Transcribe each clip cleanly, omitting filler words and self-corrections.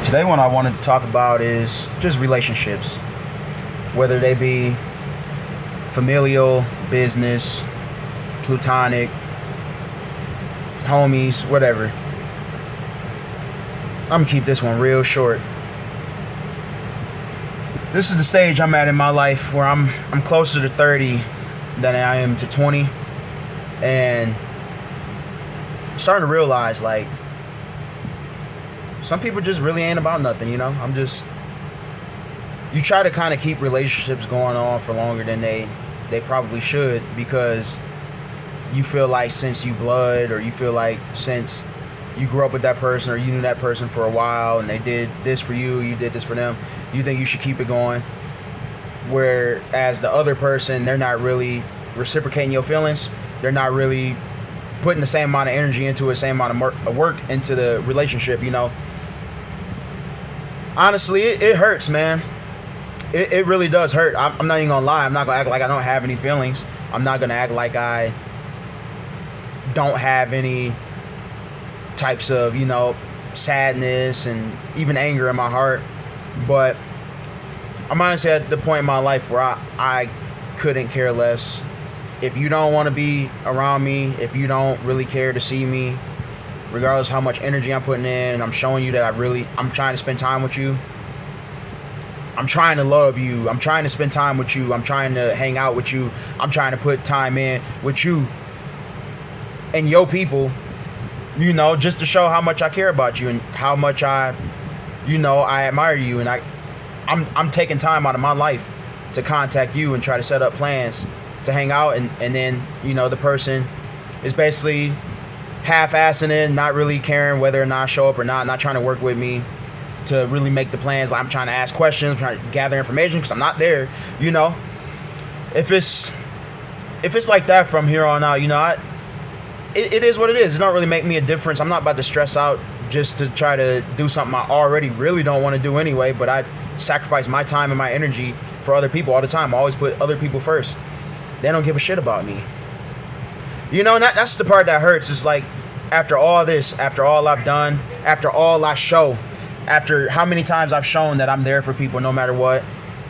Today, what I wanted to talk about is just relationships, whether they be familial, business, platonic, homies, whatever. I'm gonna keep this one real short. This is the stage I'm at in my life where I'm closer to 30 than I am to 20, and I'm starting to realize like some people just really ain't about nothing, you know? You try to kind of keep relationships going on for longer than they probably should, because you feel like since you blood, or you feel like since you grew up with that person, or you knew that person for a while and they did this for you, you did this for them, you think you should keep it going. Whereas the other person, they're not really reciprocating your feelings. They're not really putting the same amount of energy into it, same amount of work into the relationship, you know? Honestly, it hurts, man. It really does hurt. I'm not even gonna lie. I'm not gonna act like I don't have any feelings. I'm not gonna act like I don't have any types of, you know, sadness and even anger in my heart. But I'm honestly at the point in my life where I couldn't care less. If you don't want to be around me, if you don't really care to see me, regardless of how much energy I'm putting in, and I'm showing you that I'm trying to spend time with you. I'm trying to love you. I'm trying to spend time with you. I'm trying to hang out with you. I'm trying to put time in with you and your people, you know, just to show how much I care about you and how much I admire you. And I'm taking time out of my life to contact you and try to set up plans to hang out, and then, you know, the person is basically half-assing it, not really caring whether or not I show up or not trying to work with me to really make the plans. Like, I'm trying to ask questions, trying to gather information because I'm not there, you know. If it's like that from here on out, you know, it is what it is. It don't really make me a difference. I'm not about to stress out just to try to do something I already really don't want to do anyway, but I sacrifice my time and my energy for other people all the time. I always put other people first. They don't give a shit about me. You know, and that's the part that hurts. Is like, after all this, after all I've done, after all I show, after how many times I've shown that I'm there for people no matter what,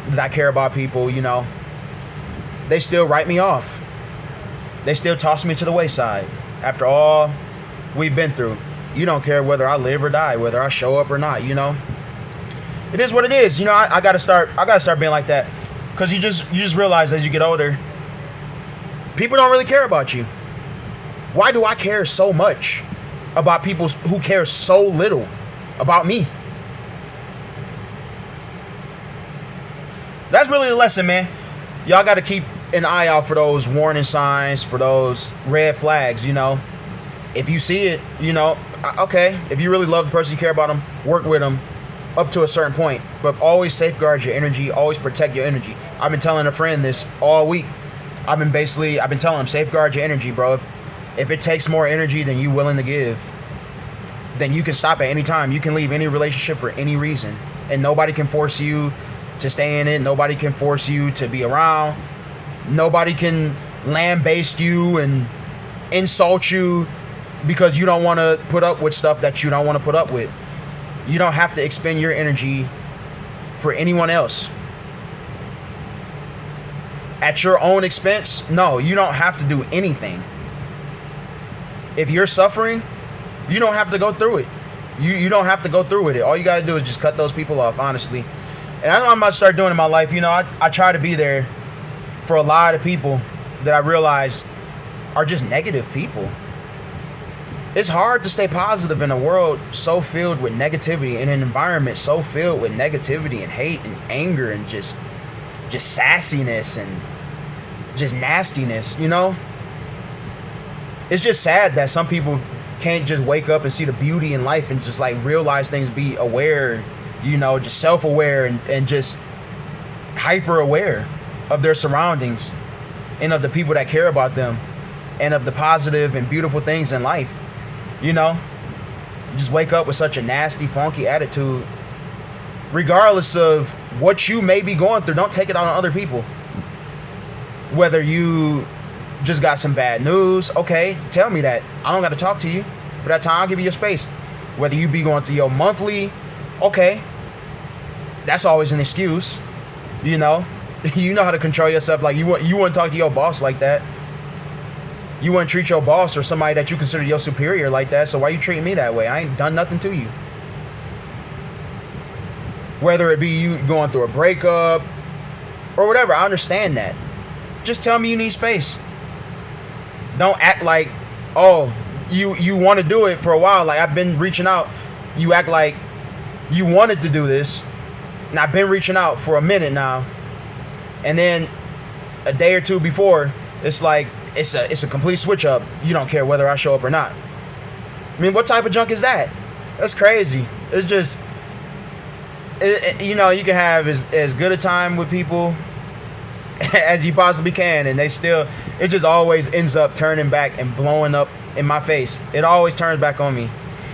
that I care about people, you know, they still write me off. They still toss me to the wayside. After all we've been through, you don't care whether I live or die, whether I show up or not, you know. It is what it is. You know, I gotta start being like that, because you just realize as you get older, people don't really care about you. Why do I care so much about people who care so little about me? That's really a lesson, man. Y'all got to keep an eye out for those warning signs, for those red flags, you know. If you see it, you know, okay, if you really love the person, you care about them, work with them up to a certain point. But always safeguard your energy, always protect your energy. I've been telling a friend this all week. I've been telling him, safeguard your energy, bro. If it takes more energy than you willing to give, then you can stop at any time. You can leave any relationship for any reason, and nobody can force you to stay in it. Nobody can force you to be around. Nobody can lambaste you and insult you because you don't want to put up with stuff that you don't want to put up with. You don't have to expend your energy for anyone else at your own expense. No, you don't have to do anything. If you're suffering, you don't have to go through it. You don't have to go through with it. All you got to do is just cut those people off, honestly. And I know I'm about to start doing in my life. You know, I try to be there for a lot of people that I realize are just negative people. It's hard to stay positive in a world so filled with negativity, in an environment so filled with negativity and hate and anger and just sassiness and just nastiness, you know? It's just sad that some people can't just wake up and see the beauty in life and just like realize things, be aware, you know, just self-aware and just hyper-aware of their surroundings and of the people that care about them and of the positive and beautiful things in life, you know? Just wake up with such a nasty, funky attitude. Regardless of what you may be going through, don't take it out on other people. Whether you just got some bad news, okay, tell me that. I don't got to talk to you. For that time, I'll give you your space. Whether you be going through your monthly Okay, that's always an excuse, you know. You know how to control yourself. Like, you wouldn't talk to your boss like that. You wouldn't treat your boss or somebody that you consider your superior like that. So why you treating me that way? I ain't done nothing to you. Whether it be you going through a breakup or whatever, I understand that. Just tell me you need space. Don't act like, oh, you want to do it for a while. Like, I've been reaching out. You act like you wanted to do this, and I've been reaching out for a minute now. And then a day or two before, it's like it's a complete switch up. You don't care whether I show up or not. I mean, what type of junk is that? That's crazy. It's just, you know, you can have as good a time with people as you possibly can, and it just always ends up turning back and blowing up in my face. It always turns back on me,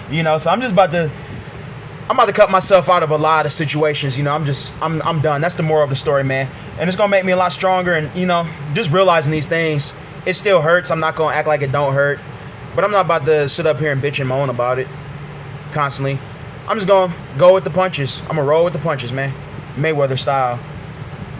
you know. So I'm about to cut myself out of a lot of situations, you know. I'm done. That's the moral of the story, man. And it's gonna make me a lot stronger. And, you know, just realizing these things, it still hurts. I'm not gonna act like it don't hurt, but I'm not about to sit up here and bitch and moan about it constantly. I'm just gonna go with the punches. I'm gonna roll with the punches, man. Mayweather style.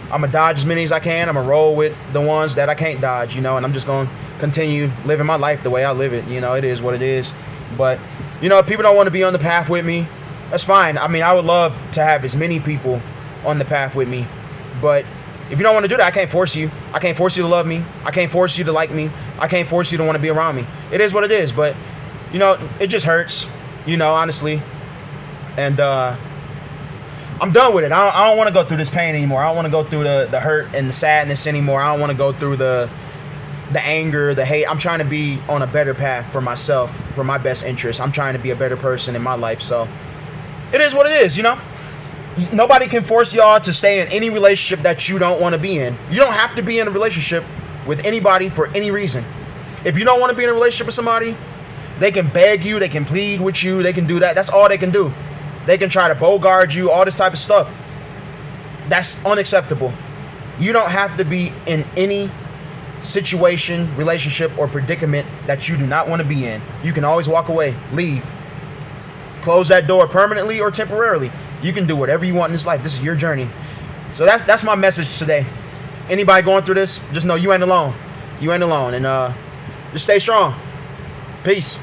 I'm gonna dodge as many as I can. I'm gonna roll with the ones that I can't dodge, you know. And I'm just gonna continue living my life the way I live it. You know, it is what it is. But, you know, if people don't want to be on the path with me, that's fine. I mean, I would love to have as many people on the path with me. But if you don't want to do that, I can't force you. I can't force you to love me. I can't force you to like me. I can't force you to want to be around me. It is what it is. But, you know, it just hurts, you know, honestly. And I'm done with it. I don't want to go through this pain anymore. I don't want to go through the hurt and the sadness anymore. I don't want to go through the anger, the hate. I'm trying to be on a better path for myself, for my best interest. I'm trying to be a better person in my life. So it is what it is, you know. Nobody can force y'all to stay in any relationship that you don't want to be in. You don't have to be in a relationship with anybody for any reason. If you don't want to be in a relationship with somebody, they can beg you, they can plead with you, they can do that. That's all they can do. They can try to bogart you, all this type of stuff. That's unacceptable. You don't have to be in any situation, relationship, or predicament that you do not want to be in. You can always walk away, leave. Close that door permanently or temporarily. You can do whatever you want in this life. This is your journey. So that's my message today. Anybody going through this, just know you ain't alone. You ain't alone. And just stay strong. Peace.